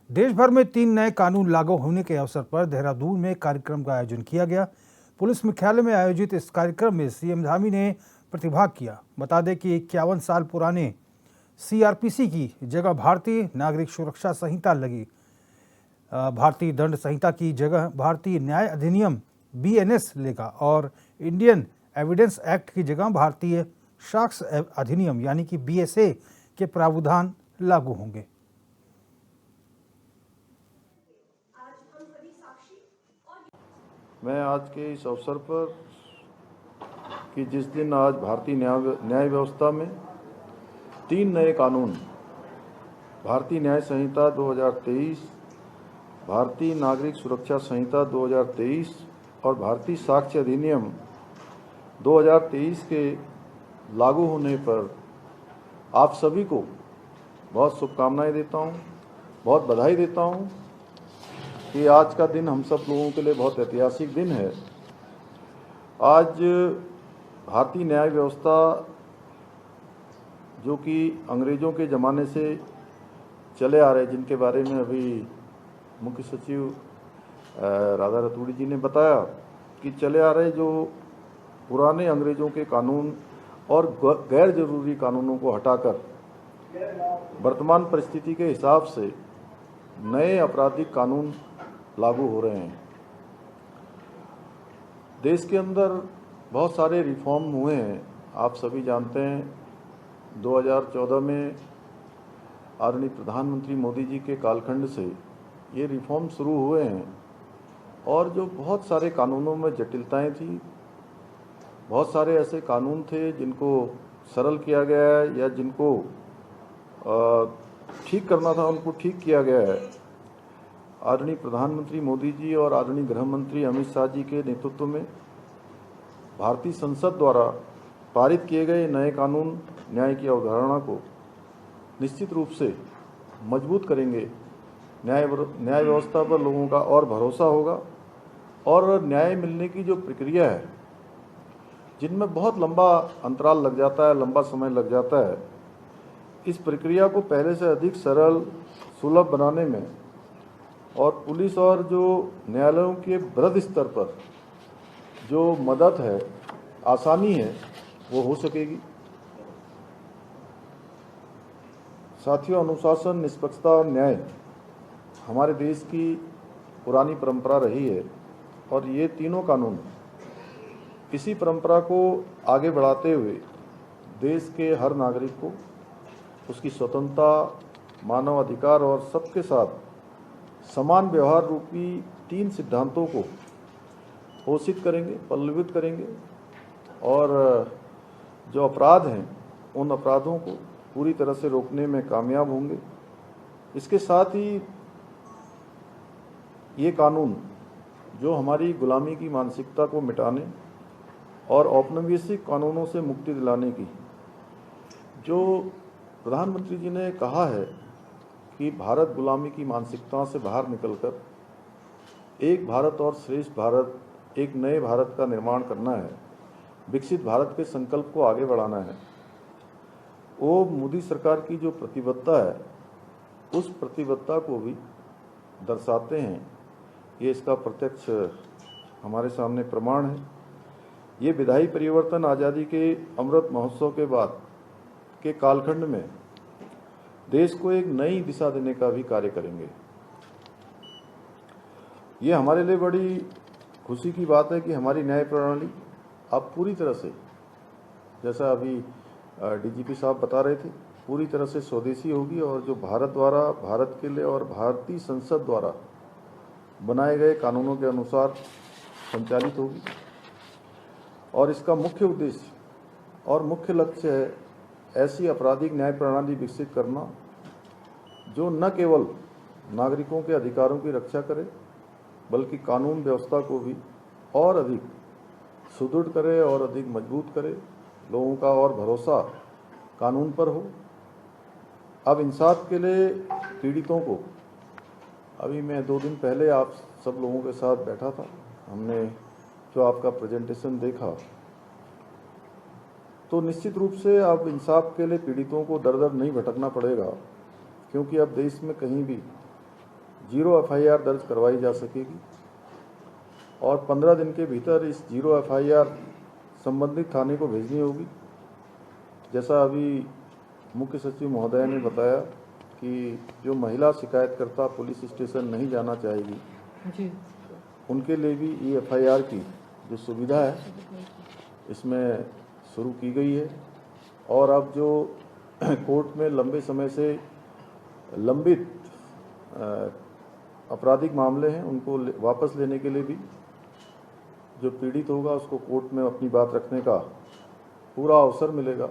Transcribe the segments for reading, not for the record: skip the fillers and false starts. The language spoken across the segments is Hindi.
देश भर में 3 नए कानून लागू होने के अवसर पर देहरादून में कार्यक्रम का आयोजन किया गया। पुलिस मुख्यालय में आयोजित इस कार्यक्रम में सीएम धामी ने प्रतिभाग किया। बता दें कि 51 साल पुराने सीआरपीसी की जगह भारतीय नागरिक सुरक्षा संहिता लगी। भारतीय दंड संहिता की जगह भारतीय न्याय अधिनियम बीएनएस लेगा और इंडियन एविडेंस एक्ट की जगह भारतीय साक्ष्य अधिनियम यानी कि बीएसए के प्रावधान लागू होंगे। मैं आज के इस अवसर पर कि जिस दिन आज भारतीय न्याय व्यवस्था में 3 नए कानून भारतीय न्याय संहिता 2023, भारतीय नागरिक सुरक्षा संहिता 2023 और भारतीय साक्ष्य अधिनियम 2023 के लागू होने पर आप सभी को बहुत शुभकामनाएं देता हूं, बहुत बधाई देता हूं कि आज का दिन हम सब लोगों के लिए बहुत ऐतिहासिक दिन है। आज भारतीय न्याय व्यवस्था जो कि अंग्रेज़ों के ज़माने से चले आ रहे, जिनके बारे में अभी मुख्य सचिव राधा रतूड़ी जी ने बताया कि चले आ रहे जो पुराने अंग्रेज़ों के कानून और गैर ज़रूरी कानूनों को हटाकर वर्तमान परिस्थिति के हिसाब से नए आपराधिक कानून लागू हो रहे हैं। देश के अंदर बहुत सारे रिफॉर्म हुए हैं। आप सभी जानते हैं 2014 में आदरणीय प्रधानमंत्री मोदी जी के कालखंड से ये रिफॉर्म शुरू हुए हैं और जो बहुत सारे कानूनों में जटिलताएं थी, बहुत सारे ऐसे कानून थे जिनको सरल किया गया है या जिनको ठीक करना था उनको ठीक किया गया है। आदरणीय प्रधानमंत्री मोदी जी और आदरणीय गृह मंत्री अमित शाह जी के नेतृत्व में भारतीय संसद द्वारा पारित किए गए नए कानून न्याय की अवधारणा को निश्चित रूप से मजबूत करेंगे। न्याय व्यवस्था पर लोगों का और भरोसा होगा और न्याय मिलने की जो प्रक्रिया है, जिनमें बहुत लंबा अंतराल लग जाता है, लंबा समय लग जाता है, इस प्रक्रिया को पहले से अधिक सरल सुलभ बनाने में और पुलिस और जो न्यायालयों के वृहद स्तर पर जो मदद है, आसानी है, वो हो सकेगी। साथियों, अनुशासन, निष्पक्षता और न्याय हमारे देश की पुरानी परंपरा रही है और ये तीनों कानून इसी परंपरा को आगे बढ़ाते हुए देश के हर नागरिक को उसकी स्वतंत्रता, मानव अधिकार और सबके साथ समान व्यवहार रूपी 3 सिद्धांतों को पोषित करेंगे, पल्लवित करेंगे और जो अपराध हैं उन अपराधों को पूरी तरह से रोकने में कामयाब होंगे। इसके साथ ही ये कानून जो हमारी गुलामी की मानसिकता को मिटाने और औपनिवेशिक कानूनों से मुक्ति दिलाने की, जो प्रधानमंत्री जी ने कहा है कि भारत गुलामी की मानसिकता से बाहर निकलकर एक भारत और श्रेष्ठ भारत, एक नए भारत का निर्माण करना है, विकसित भारत के संकल्प को आगे बढ़ाना है। वो मोदी सरकार की जो प्रतिबद्धता है, उस प्रतिबद्धता को भी दर्शाते हैं। ये इसका प्रत्यक्ष हमारे सामने प्रमाण है। ये विधायी परिवर्तन आज़ादी के अमृत महोत्सव के बाद के कालखंड में देश को एक नई दिशा देने का भी कार्य करेंगे। ये हमारे लिए बड़ी खुशी की बात है कि हमारी न्याय प्रणाली अब पूरी तरह से, जैसा अभी डीजीपी साहब बता रहे थे, पूरी तरह से स्वदेशी होगी और जो भारत द्वारा, भारत के लिए और भारतीय संसद द्वारा बनाए गए कानूनों के अनुसार संचालित होगी। और इसका मुख्य उद्देश्य और मुख्य लक्ष्य है ऐसी आपराधिक न्याय प्रणाली विकसित करना जो न केवल नागरिकों के अधिकारों की रक्षा करे, बल्कि कानून व्यवस्था को भी और अधिक सुदृढ़ करे और अधिक मजबूत करे, लोगों का और भरोसा कानून पर हो। अब इंसाफ के लिए पीड़ितों को, अभी मैं 2 दिन पहले आप सब लोगों के साथ बैठा था, हमने जो आपका प्रेजेंटेशन देखा, तो निश्चित रूप से अब इंसाफ के लिए पीड़ितों को दर दर नहीं भटकना पड़ेगा, क्योंकि अब देश में कहीं भी 0 FIR दर्ज करवाई जा सकेगी और 15 दिन के भीतर इस 0 FIR संबंधित थाने को भेजनी होगी। जैसा अभी मुख्य सचिव महोदय ने बताया कि जो महिला शिकायतकर्ता पुलिस स्टेशन नहीं जाना चाहेगी जी, उनके लिए भी FIR की जो सुविधा है इसमें शुरू की गई है। और अब जो कोर्ट में लंबे समय से लंबित आपराधिक मामले हैं उनको वापस लेने के लिए भी जो पीड़ित होगा उसको कोर्ट में अपनी बात रखने का पूरा अवसर मिलेगा।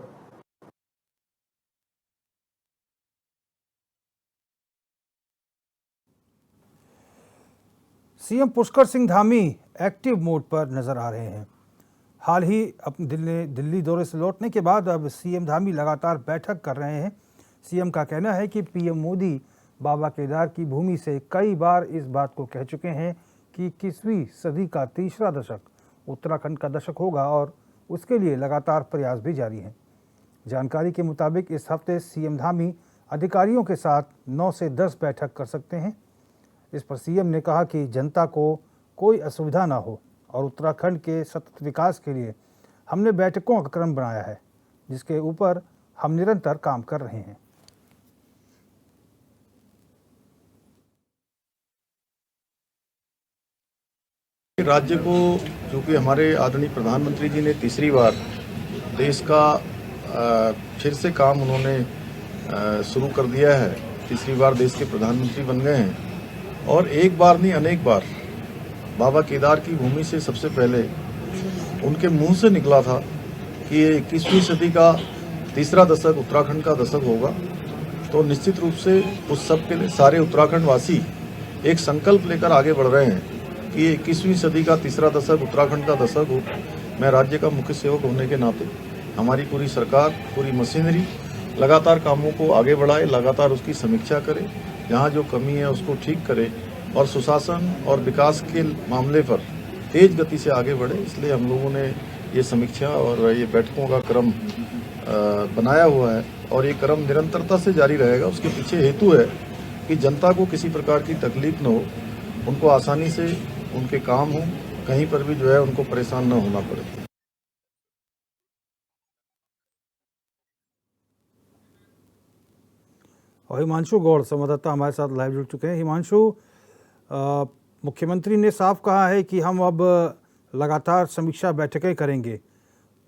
CM Pushkar Singh Dhami active mode पर नजर आ रहे हैं। हाल ही अपने दिल्ली दौरे से लौटने के बाद अब सीएम धामी लगातार बैठक कर रहे हैं। सीएम का कहना है कि पीएम मोदी बाबा केदार की भूमि से कई बार इस बात को कह चुके हैं कि 21वीं सदी का तीसरा दशक उत्तराखंड का दशक होगा और उसके लिए लगातार प्रयास भी जारी हैं। जानकारी के मुताबिक इस हफ्ते सीएम धामी अधिकारियों के साथ 9 से 10 बैठक कर सकते हैं। इस पर सीएम ने कहा कि जनता को कोई असुविधा ना हो और उत्तराखंड के सतत विकास के लिए हमने बैठकों का क्रम बनाया है, जिसके ऊपर हम निरंतर काम कर रहे हैं। राज्य को चूँकि हमारे आदरणीय प्रधानमंत्री जी ने तीसरी बार देश का फिर से काम उन्होंने शुरू कर दिया है, तीसरी बार देश के प्रधानमंत्री बन गए हैं और एक बार नहीं अनेक बार बाबा केदार की भूमि से सबसे पहले उनके मुंह से निकला था कि ये 21वीं सदी का तीसरा दशक उत्तराखंड का दशक होगा। तो निश्चित रूप से उस सब के लिए सारे उत्तराखंड वासी एक संकल्प लेकर आगे बढ़ रहे हैं कि 21वीं सदी का तीसरा दशक उत्तराखंड का दशक हो। मैं राज्य का मुख्य सेवक होने के नाते हमारी पूरी सरकार, पूरी मशीनरी लगातार कामों को आगे बढ़ाए, लगातार उसकी समीक्षा करे, जहाँ जो कमी है उसको ठीक करे और सुशासन और विकास के मामले पर तेज गति से आगे बढ़े। इसलिए हम लोगों ने ये समीक्षा और ये बैठकों का क्रम बनाया हुआ है और ये क्रम निरंतरता से जारी रहेगा। उसके पीछे हेतु है कि जनता को किसी प्रकार की तकलीफ न हो, उनको आसानी से उनके काम हो, कहीं पर भी जो है उनको परेशान न होना पड़े। और हिमांशु गौड़ संवाददाता हमारे साथ लाइव जुड़ चुके हैं। हिमांशु, मुख्यमंत्री ने साफ कहा है कि हम अब लगातार समीक्षा बैठकें करेंगे।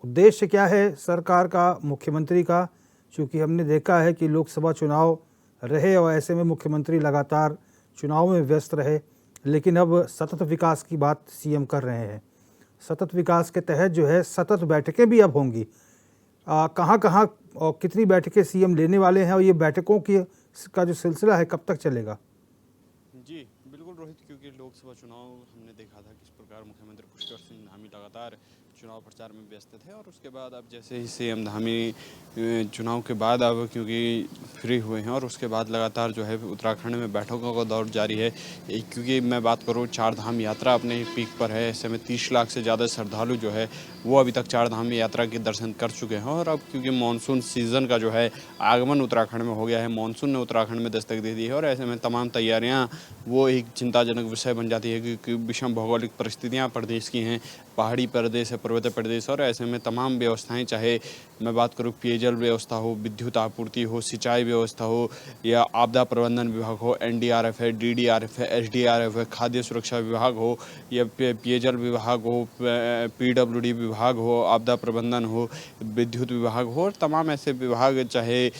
उद्देश्य क्या है सरकार का, मुख्यमंत्री का? क्योंकि हमने देखा है कि लोकसभा चुनाव रहे और ऐसे में मुख्यमंत्री लगातार चुनाव में व्यस्त रहे, लेकिन अब सतत विकास की बात सीएम कर रहे हैं। सतत विकास के तहत जो है सतत बैठकें भी अब होंगी। कहाँ कहाँ और कितनी बैठकें सीएम लेने वाले हैं और ये बैठकों का जो सिलसिला है कब तक चलेगा? जी बिल्कुल रोहित, क्योंकि लोकसभा चुनाव हमने देखा था किस प्रकार मुख्यमंत्री पुष्कर सिंह धामी लगातार चुनाव प्रचार में व्यस्त थे और उसके बाद अब जैसे ही सीएम धामी चुनाव के बाद अब क्योंकि फ्री हुए हैं और उसके बाद लगातार जो है उत्तराखंड में बैठकों का दौर जारी है। क्योंकि मैं बात करूँ, चार धाम यात्रा अपने पीक पर है। ऐसे में 30 लाख से ज़्यादा श्रद्धालु जो है वो अभी तक चार धाम यात्रा के दर्शन कर चुके हैं और अब क्योंकि मानसून सीज़न का जो है आगमन उत्तराखंड में हो गया है, मानसून ने उत्तराखंड में दस्तक दे दी है और ऐसे में तमाम तैयारियां वो एक चिंताजनक विषय बन जाती है क्योंकि विषम भौगोलिक परिस्थितियां प्रदेश की हैं, पहाड़ी प्रदेश है, पर्वतीय प्रदेश, और ऐसे में तमाम व्यवस्थाएं, चाहे मैं बात करूं पेयजल व्यवस्था हो, विद्युत आपूर्ति हो, सिंचाई व्यवस्था हो या आपदा प्रबंधन विभाग हो, NDRF है, DDRF है, SDRF है, खाद्य सुरक्षा विभाग हो या पेयजल विभाग हो, PWD विभाग हो, आपदा प्रबंधन हो, विद्युत विभाग हो और तमाम ऐसे विभाग, चाहे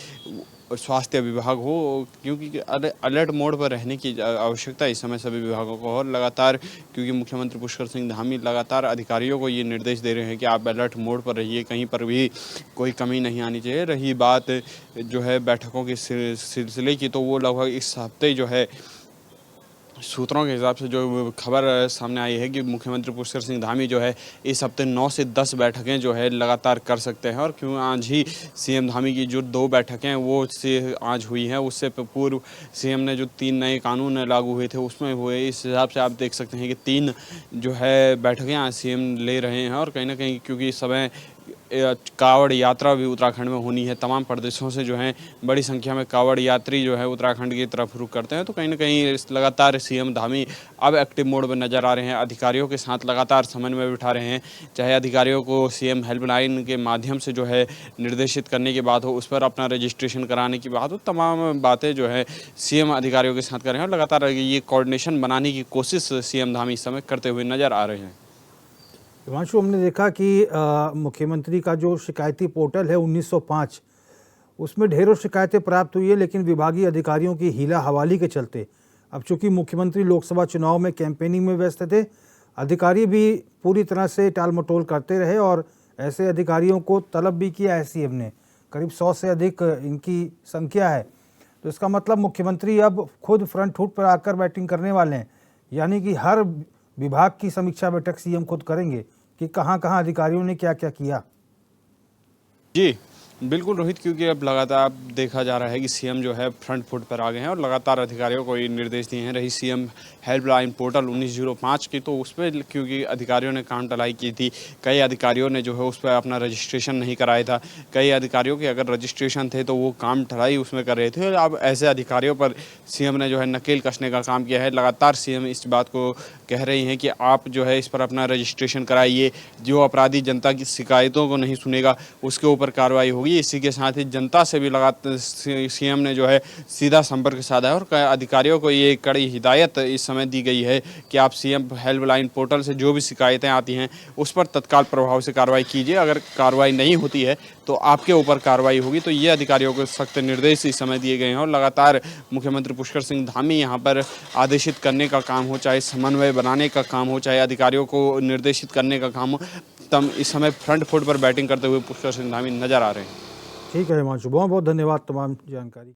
स्वास्थ्य विभाग हो, क्योंकि अलर्ट मोड पर रहने की आवश्यकता इस समय सभी विभागों को। और लगातार क्योंकि मुख्यमंत्री पुष्कर सिंह धामी लगातार अधिकारियों को ये निर्देश दे रहे हैं कि आप अलर्ट मोड पर रहिए, कहीं पर भी कोई कमी नहीं आनी चाहिए। रही बात जो है बैठकों के सिलसिले की, तो वो लगभग इस हफ्ते जो है सूत्रों के हिसाब से जो खबर सामने आई है कि मुख्यमंत्री पुष्कर सिंह धामी जो है इस हफ्ते 9 से 10 बैठकें जो है लगातार कर सकते हैं। और क्यों आज ही सीएम धामी की जो 2 बैठकें वो से आज हुई हैं, उससे पूर्व सीएम ने जो 3 नए कानून लागू हुए थे उसमें हुए। इस हिसाब से आप देख सकते हैं कि 3 जो है बैठकें आज सीएम ले रहे हैं और कहीं ना कहीं क्योंकि इस समय कावड़ यात्रा भी उत्तराखंड में होनी है। तमाम प्रदेशों से जो है बड़ी संख्या में कावड़ यात्री जो है उत्तराखंड की तरफ रुख करते हैं। तो कहीं ना कहीं लगातार सीएम धामी अब एक्टिव मोड में नजर आ रहे हैं, अधिकारियों के साथ लगातार समन्वय बिठा रहे हैं। चाहे अधिकारियों को सीएम हेल्पलाइन के माध्यम से जो है निर्देशित करने की बात हो, उस पर अपना रजिस्ट्रेशन कराने की बात हो, तमाम बातें जो है सीएम अधिकारियों के साथ कर रहे हैं और लगातार ये कोऑर्डिनेशन बनाने की कोशिश सीएम धामी इस समय करते हुए नजर आ रहे हैं। हिमांशु, हमने देखा कि मुख्यमंत्री का जो शिकायती पोर्टल है 1905, उसमें ढेरों शिकायतें प्राप्त हुई है, लेकिन विभागीय अधिकारियों की हीला हवाली के चलते अब चूंकि मुख्यमंत्री लोकसभा चुनाव में कैंपेनिंग में व्यस्त थे, अधिकारी भी पूरी तरह से टाल मटोल करते रहे और ऐसे अधिकारियों को तलब भी किया है सीएम ने। करीब 100 से अधिक इनकी संख्या है। तो इसका मतलब मुख्यमंत्री अब खुद फ्रंट फुट पर आकर बैटिंग करने वाले हैं, यानी कि हर विभाग की समीक्षा बैठक सीएम खुद करेंगे कि कहां कहां अधिकारियों ने क्या क्या किया। जी बिल्कुल रोहित, क्योंकि अब लगातार देखा जा रहा है कि सीएम जो है फ्रंट फुट पर आ गए हैं और लगातार अधिकारियों को ये निर्देश दिए हैं। रही सीएम हेल्पलाइन पोर्टल 1905 की, तो उस पर क्योंकि अधिकारियों ने काम टलाई की थी, कई अधिकारियों ने जो है उस पर अपना रजिस्ट्रेशन नहीं कराया था। कई अधिकारियों के अगर रजिस्ट्रेशन थे तो वो काम टलाई उसमें कर रहे थे। अब ऐसे अधिकारियों पर सीएम ने जो है नकेल कसने का काम किया है। लगातार सीएम इस बात को कह रही हैं कि आप जो है इस पर अपना रजिस्ट्रेशन कराइए। जो अपराधी जनता की शिकायतों को नहीं सुनेगा उसके ऊपर कार्रवाई होगी। इसी के साथ ही जनता से भी लगातार सीएम ने जो है सीधा संपर्क साधा है और अधिकारियों को ये कड़ी हिदायत इस समय दी गई है कि आप सीएम हेल्पलाइन पोर्टल से जो भी शिकायतें आती हैं उस पर तत्काल प्रभाव से कार्रवाई कीजिए। अगर कार्रवाई नहीं होती है तो आपके ऊपर कार्रवाई होगी। तो ये अधिकारियों को सख्त निर्देश इस समय दिए गए हैं और लगातार मुख्यमंत्री पुष्कर सिंह धामी यहाँ पर आदेशित करने का काम हो, चाहे समन्वय बनाने का काम हो, चाहे अधिकारियों को निर्देशित करने का काम हो, तब इस समय फ्रंट फुट पर बैटिंग करते हुए पुष्कर सिंह धामी नजर आ रहे हैं। ठीक है हिमांशु, बहुत बहुत धन्यवाद तमाम जानकारी।